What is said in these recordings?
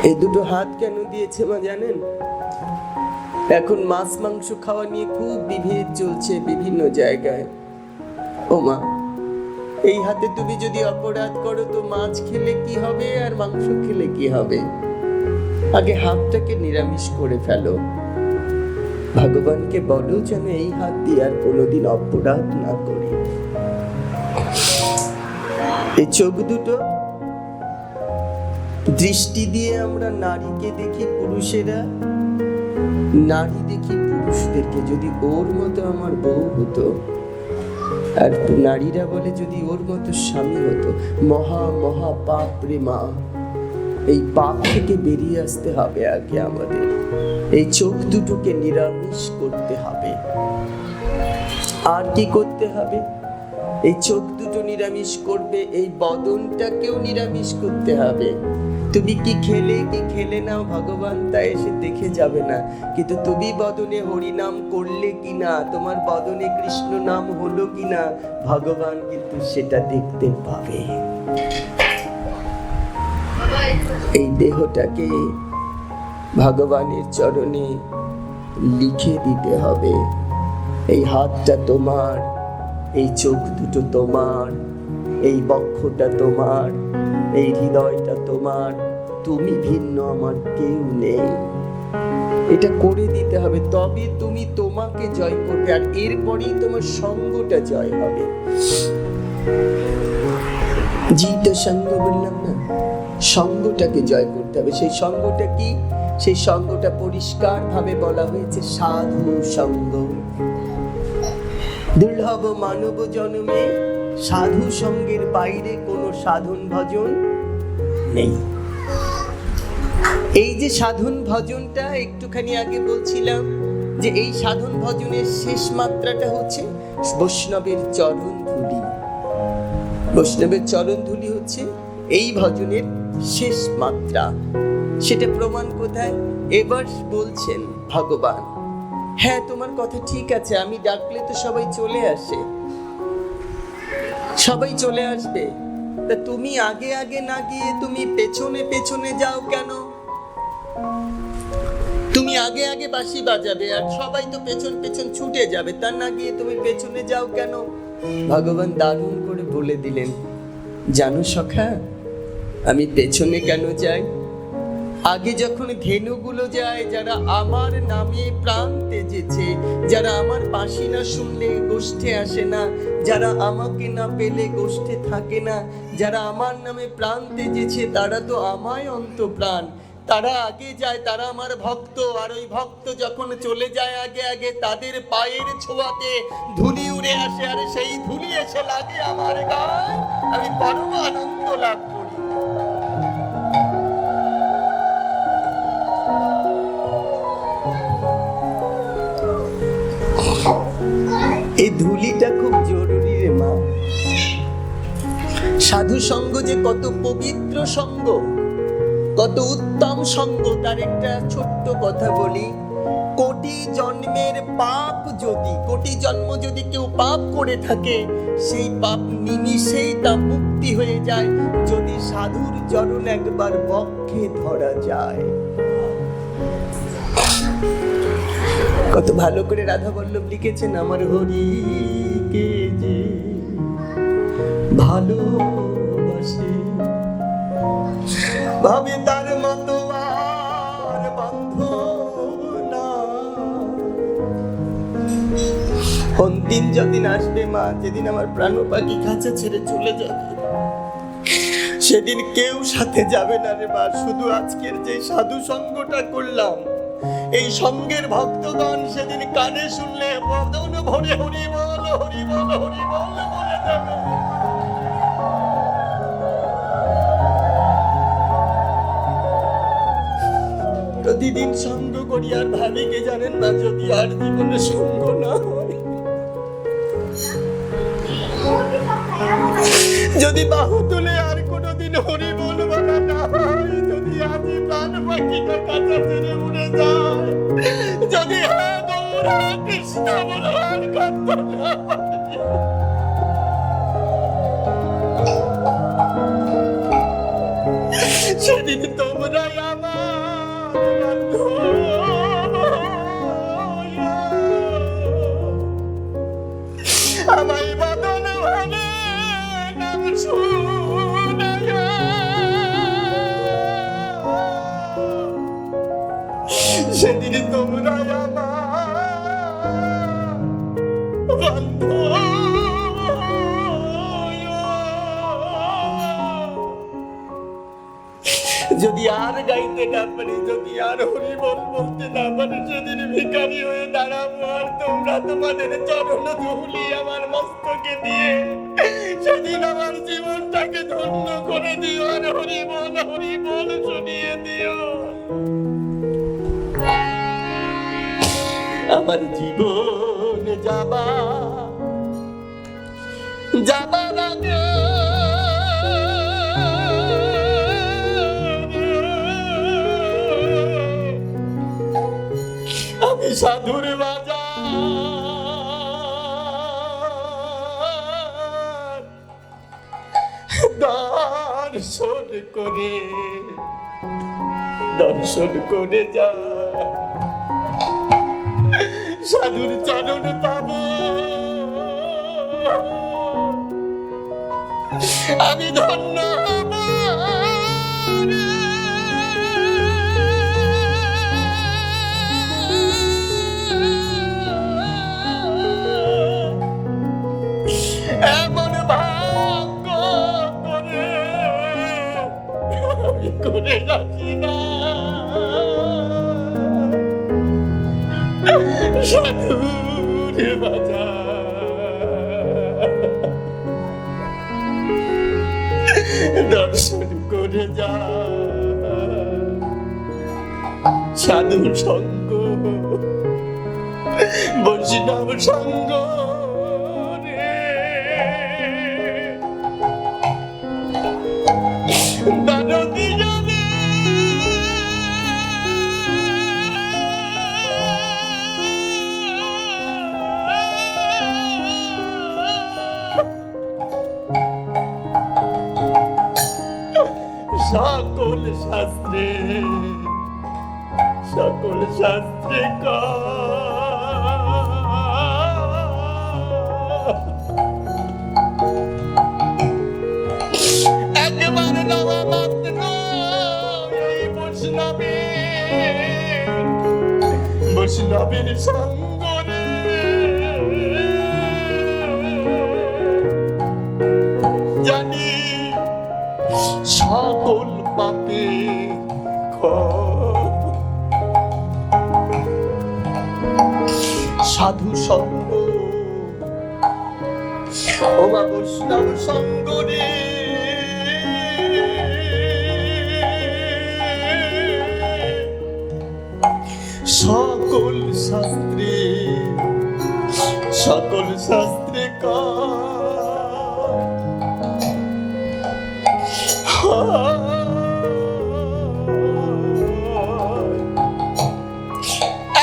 এই দুটো হাত কেন দিয়েছে মা জানেন? এখন মাছ মাংস খাওয়া নিয়ে খুব বিভেদ চলছে বিভিন্ন জায়গায়। ও মা, এই হাতে তুমি যদি অপরাধ করো তো মাছ খেলে কি হবে আর মাংস খেলে কি হবে? আগে হাতটাকে নিরামিষ করে ফেলো। ভগবানকে বলো যেন এই হাত দিয়ে আর কোনোদিন অপরাধ না করি। এই চোখ দুটো দৃষ্টি দিয়ে আমরা নারীকে দেখি পুরুষেরা, নারী দেখি পুরুষদেরকে। যদি ওর মতো আমার বউ হতো, আর নারীরা বলে যদি ওর মতো স্বামী হতো, মহা মহা পাপ রে মা। এই পাপ থেকে বেরিয়ে আসতে হবে আগে আমাদের। এই চোখ দুটোকে নিরামিষ করতে হবে। আর কি করতে হবে? এই চোখ দুটো নিরামিষ করবে, এই বদনটাকেও নিরামিষ করতে হবে। তুমি কি খেলে নাও, ভগবান তা এসে দেখে যাবে না। কিন্তু তুমি বদনে হরিনাম করলে কিনা, তোমার বদনে কৃষ্ণ নাম হলো কিনা, ভগবান কিন্তু সেটা দেখতে পাবে। এই দেহটাকে ভগবানের চরণে লিখে দিতে হবে। এই হাতটা তোমার, এই চোখ দুটো তোমার, এই বক্ষটা তোমার, এই হৃদয়টা তোমার। তুমি ভিন্ন, আমার কেউ নেই। এটা করে দিতে হবে, তবে তুমি তোমাকে জয় করবে। আর এরপরেই তোমার সঙ্গটা জয় হবে। জিত সঙ্গ বললাম না, সঙ্গটাকে জয় করতে হবে। সেই সঙ্গটা কি? সেই সঙ্গটা পরিষ্কার ভাবে বলা হয়েছে সাধু সঙ্গ। দুর্লভ মানব জন্মে সাধু সঙ্গের বাইরে কোনো সাধন ভজন নেই। এই যে সাধন ভজনটা একটুখানি আগে বলছিলাম, যে এই সাধন ভজনের শেষ মাত্রাটা হচ্ছে বৈষ্ণবের চরণ ধুলি। বৈষ্ণবের চরণ ধুলি হচ্ছে এই ভজনের শেষ মাত্রা। সেটা প্রমাণ কোথায়? এবার বলছেন ভগবান, হ্যাঁ তোমার কথা ঠিক আছে, আমি ডাকলে তো সবাই চলে আসে, সবাই চলে আসবে। তা তুমি আগে আগে না গিয়ে তুমি পেছনে পেছনে যাও কেন? তুমি আগে আগে বাঁশি বাজাবে আর সবাই তো পেছন পেছন ছুটে যাবে, তা না গিয়ে তুমি পেছনে যাও কেন? ভগবান দারুণ করে বলে দিলেন, জানো সখা, আমি পেছনে কেন যাই? আগে যখন ধেনুগুলো যায়, যারা আমার নামে প্রাণ তেজেছে, যারা আমার বাঁশি না শুনলে গোষ্ঠে আসে না, যারা আমাকে না পেলে গোষ্ঠে থাকে না, যারা আমার নামে প্রাণ তেজেছে, তারা তো আমায় অন্তপ্রাণ। তারা আগে যায়, তারা আমার ভক্ত। আর ওই ভক্ত যখন চলে যায় আগে আগে, তাদের পায়ের ছোঁয়াতে ধুলি উড়ে আসে, আর সেই ধুলি এসে লাগে আমার গায়ে, আমি পরম আনন্দ লাভ করি। এই ধুলিটা খুব জরুরি রে মা। সাধু সঙ্গ যে কত পবিত্র সঙ্গ, কত উত্তম সঙ্গ, তার একটা ছোট্ট কথা বলি। কোটি জন্মের পাপ যদি, কোটি জন্ম যদি কেউ পাপ করে থাকে, সেই পাপ নিমিষেই তা মুক্তি হয়ে যায় যদি সাধুর চরণ একবার বক্ষে ধরা যায়। কত ভালো করে রাধা বল্লভ লিখেছেন, আমার হরিকে যে ভালোবাসে, ভাবে তার মতো আর বান্ধব না। অন্তিম যদিন আসবে মা, যেদিন আমার প্রাণ পাখি কাছে ছেড়ে চলে যাবে, সেদিন কেউ সাথে যাবে না রে মা। শুধু আজকের যে সাধু সঙ্গটা করলাম, এই সঙ্গের ভক্তগণ সেদিন কানে শুনলে বদন ভরে হরি বল হরি বল হরি বল বলে যাবে। প্রতিদিন সঙ্গ করি আর ভাবি কে জানেন না, যদি আর জীবনে সঙ্গ না হয়, যদি বাহু তুলে আর কোনোদিন হরি বল বলা না হয়, যদি আজি প্রাণ পাখিটা কাঁচা ছেড়ে উড়ে যায়, যদি হ্যাঁ গৌর হ্যাঁ কৃষ্ণ বলো আর কাঁদতে না পারি, সেদিন তোমরাই আমার বন্ধু। আমায় বদন ভাবে নাম শুনাইয়া, সেদিন তোমরাই আমার বন্ধু। যদি আর গাইতে না পারি, যদি আর হরিবল বলতে না পারি, সেদিন ভিখারি হয়ে দাঁড়াবো আর তোমরা তোমাদের চরণ ধুলি আমার মস্তকে দিয়ে সেদিন আমার জীবনটাকে ধন্য করে দিও আর হরিবল হরিবল শুনিয়ে দিও। আমার জীবন যাবার আগে আমি সাধুর বাজার দর্শন করে যা, সাধুর চরণ পাব আমি ধন্য হব। এমন ভাগ্য করে আমি করে রাখি না সাধুর বাজার দর্শন করে যা, সাধুর সঙ্গ বৈষ্ণব সঙ্গ দানবী জানে সকল শাস্ত্রে একবার নেওয়া মাত্র এই বৈষ্ণবের সঙ্গরে জানি সকল পাপে সাধু সঙ্গ ওমা বৈষ্ণব সঙ্গ রে সকল শাস্ত্রে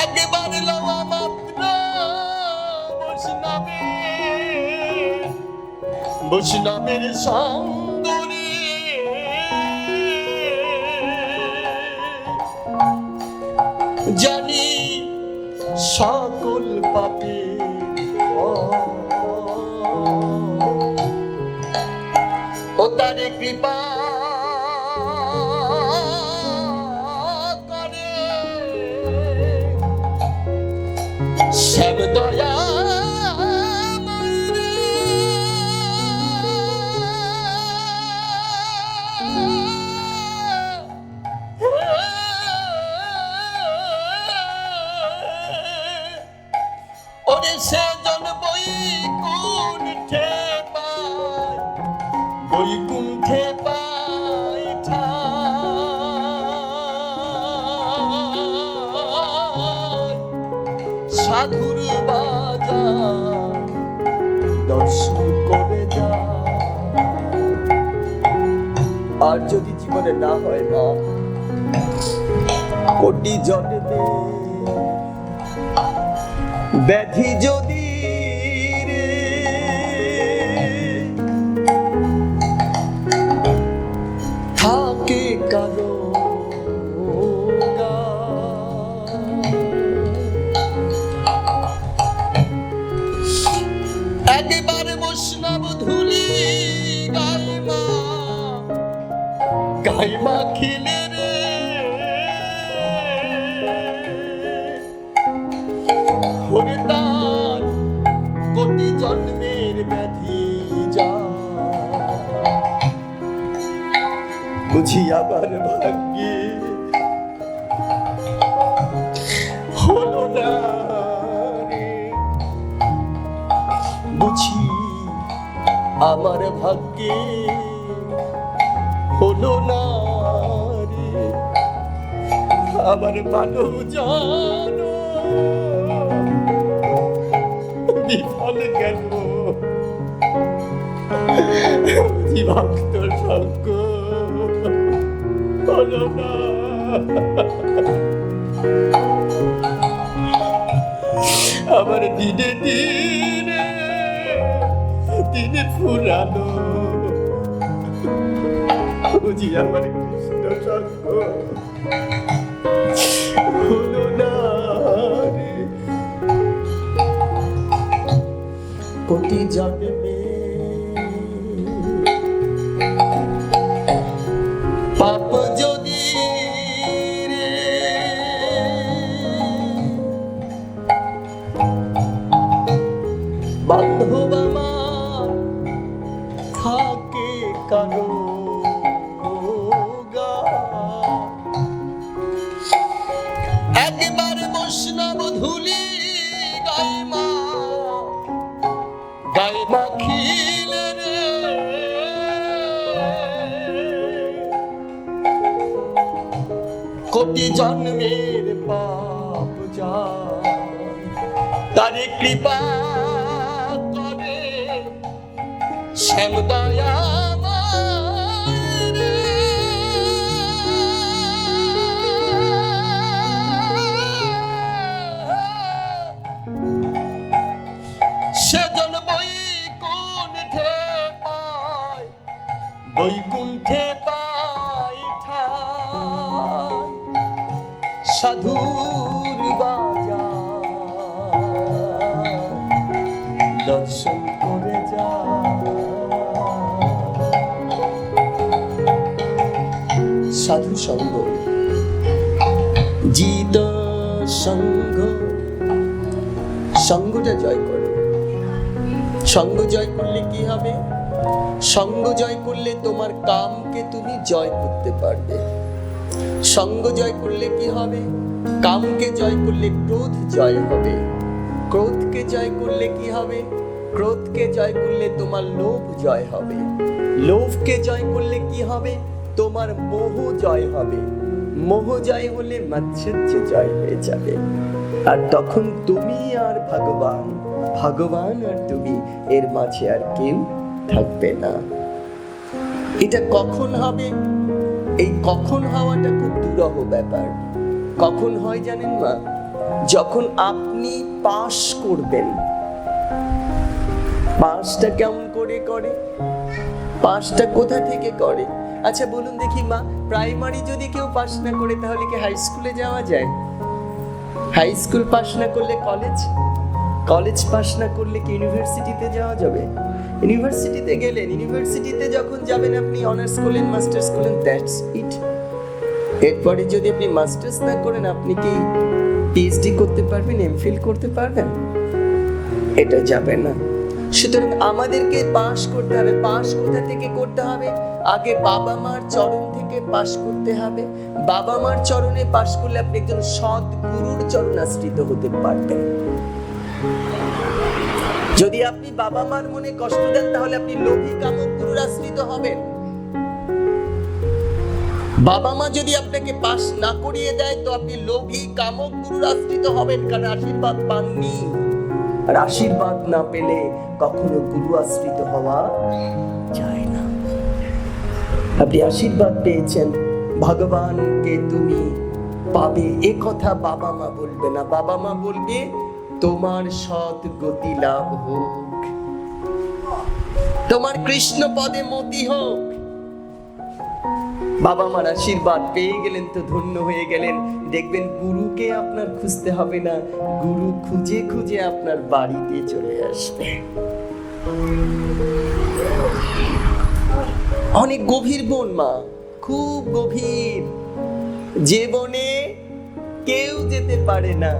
একবার লওয়া মাত্র বৈষ্ণবের সঙ্গ রে জানি সকল পাপে ও তারে কৃপা করে শ্যাম দয়া ওরে সেজন বৈকুণ্ঠে পায় ঠাই সাধুর বাজার দর্শন করে যা। আর যদি জীবনে না হয় মা, কোটি জন্মে ব্যাধি যদি থাকে কারো একবার বৈষ্ণব ধুলি গাইমা খিলে রে ওরে তার কোটি জন্মের ব্যাধি যা বুঝি আবার ভাগ্যে হলো না রে, বুঝি আমার ভাগ্যে হলো না রে, আমার ভালো জানো বিফল গেল জীবাক্ত সঙ্গ হলো না। আমার দিনে দিনে দিনে ফুরানো বুঝি আমার কৃষ্ণ সঙ্গ হলো না রে, কোটি জন্মে পাপ যদি রে বান্ধব আমার থাকে কারো একবার বৈষ্ণব ধুলি গাইমা খিলে রে কোটি জন্মের পাপ যায় তারে কৃপা করে শ্যাম দয়া বৈকুণ্ঠে পাই ঠাই সাধুর বাজার দর্শন করে যা সাধু সঙ্গ জিত সঙ্গ সঙ্গটা জয় করো। সঙ্গ জয় করলে কি হবে? সঙ্গ জয় করলে তোমার কামকে তুমি জয় করতে পারবে। সঙ্গ জয় করলে কি হবে? কামকে জয় করলে ক্রোধ জয় হবে। ক্রোধকে জয় করলে কি হবে? ক্রোধকে জয় করলে তোমার লোভ জয় হবে। লোভকে জয় করলে কি হবে? তোমার মোহ জয় হবে। মোহ জয় হলে মাৎসর্য জয় হয়ে যাবে। আর তখন তুমি আর ভগবান, ভগবান আর তুমি, এর মাঝে আর কেউ থাকবে না। এটা কখন হবে? এই কখন হওয়াটা খুব দুরূহ ব্যাপার। কখন হয় জানেন মা? যখন আপনি পাস করবেন। পাসটা কেমন করে করে? পাসটা কোথা থেকে করে? আচ্ছা বলুন দেখি মা, প্রাইমারি যদি কেউ পাস না করে তাহলে কি হাই স্কুলে যাওয়া যায়? হাই স্কুল পাস না করলে কলেজ, কলেজ পাস না করলে কি ইউনিভার্সিটিতে যাওয়া যাবে? ইউনিভার্সিটিতে গেলেন, ইউনিভার্সিটিতে যখন যাবেন আপনি অনার্স করলেন, মাস্টার্স করলেন, দ্যাটস ইট। এরপরে যদি আপনি মাস্টার্স না করেন আপনি কি পিএইচডি করতে পারবেন, এমফিল করতে পারবেন? এটা যাবে না। সুতরাং আমাদেরকে পাস করতে হবে। পাস কোথা থেকে করতে হবে? আগে বাবা মার চরণ থেকে পাস করতে হবে। বাবা মার চরণে পাস করলে আপনি একজন সৎ গুরুর চরণাশ্রিত হতে পারবেন। যদি আপনি বাবা মার মনে কষ্ট দেন তাহলে আপনি লোভী কামক গুরুর আশ্রিত হবেন। বাবা মা যদি আপনাকে পাস না করিয়ে দেয় তো আপনি লোভী কামক গুরুর আশ্রিত হবেন, কারণ আশীর্বাদ পাননি। আর আশীর্বাদ না পেলে কখনো গুরু আশ্রিত হওয়া যায় না। আপনি আশীর্বাদ পেয়েছেন, ভগবানকে তুমি পাবে, এ কথা বাবা মা বলবে না। বাবা মা বলবে তোমার সৎ গতি লাভ হোক, তোমার কৃষ্ণ পদে মতি হোক। বাবা মার আশীর্বাদ পেয়ে গেলেন তো ধন্য হয়ে গেলেন। দেখবেন গুরুকে আপনার খুঁজতে হবে না, গুরু খুঁজে খুঁজে আপনার বাড়িতে চলে আসবে। অনেক গভীর বন মা, খুব গভীর, যে বনে কেউ যেতে পারে না,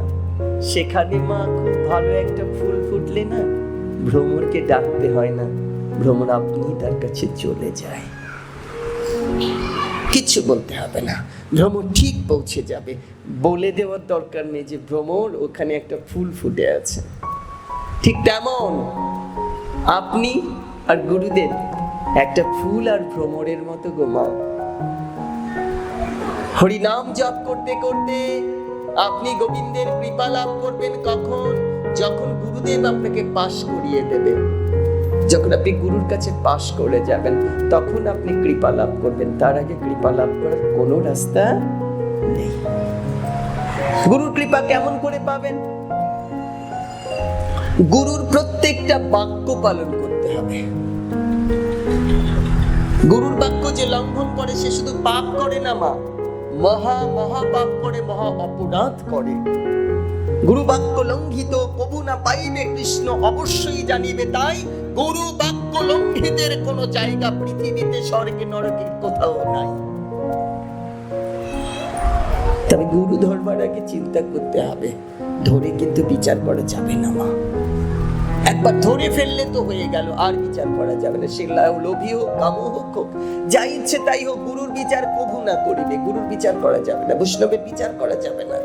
সেখানে মা খুব ভালো একটা ফুল ফুটলে না, ভ্রমরকে ডাকতে হয় না, ভ্রমর আপনি তার কাছে চলে যায়, কিচ্ছু বলতে হবে না, ভ্রমর ঠিক পৌঁছে যাবে। বলে দেওয়ার দরকার নেই যে ভ্রমর ওখানে একটা ফুল ফুটে আছে। ঠিক তেমন আপনি আর গুরুদেব একটা ফুল আর ভ্রমরের মতো গো মা। হরিনাম জপ করতে করতে আপনি গোবিন্দের কৃপা লাভ করবেন কখন? যখন গুরুদেব আপনাকে পাশ করিয়ে দেবে। যখন আপনি গুরুর কাছে পাশ করে যাবেন তখন আপনি কৃপা লাভ করবেন, তার আগে কৃপা লাভ করার কোনো রাস্তা নেই। গুরুর কৃপা কেমন করে পাবেন? গুরুর প্রত্যেকটা বাক্য পালন করতে হবে। গুরুর বাক্য যে লঙ্ঘন করে সে শুধু পাপ করে না মা, মহা মহা পাপ করে, মহা অপরাধ করে। গুরু বাক্য লঙ্ঘিত কবু না পাইবে কৃষ্ণ অবশ্যই জানিবে, তাই গুরু বাক্য লঙ্ঘিতের কোন জায়গা পৃথিবীতে স্বর্গে নরকে কোথাও নাই। তবে গুরু ধরবার আগে চিন্তা করতে হবে, ধরে কিন্তু বিচার করা যাবে না মা। একবার ধরে ফেললে তো হয়ে গেল, আর বিচার করা যাবে না। সে লোভী হোক, কাম হোক, যা ইচ্ছে তাই হোক, গুরুর বিচার কবু না করিবে। গুরুর বিচার করা যাবে না, বৈষ্ণবের বিচার করা যাবে না।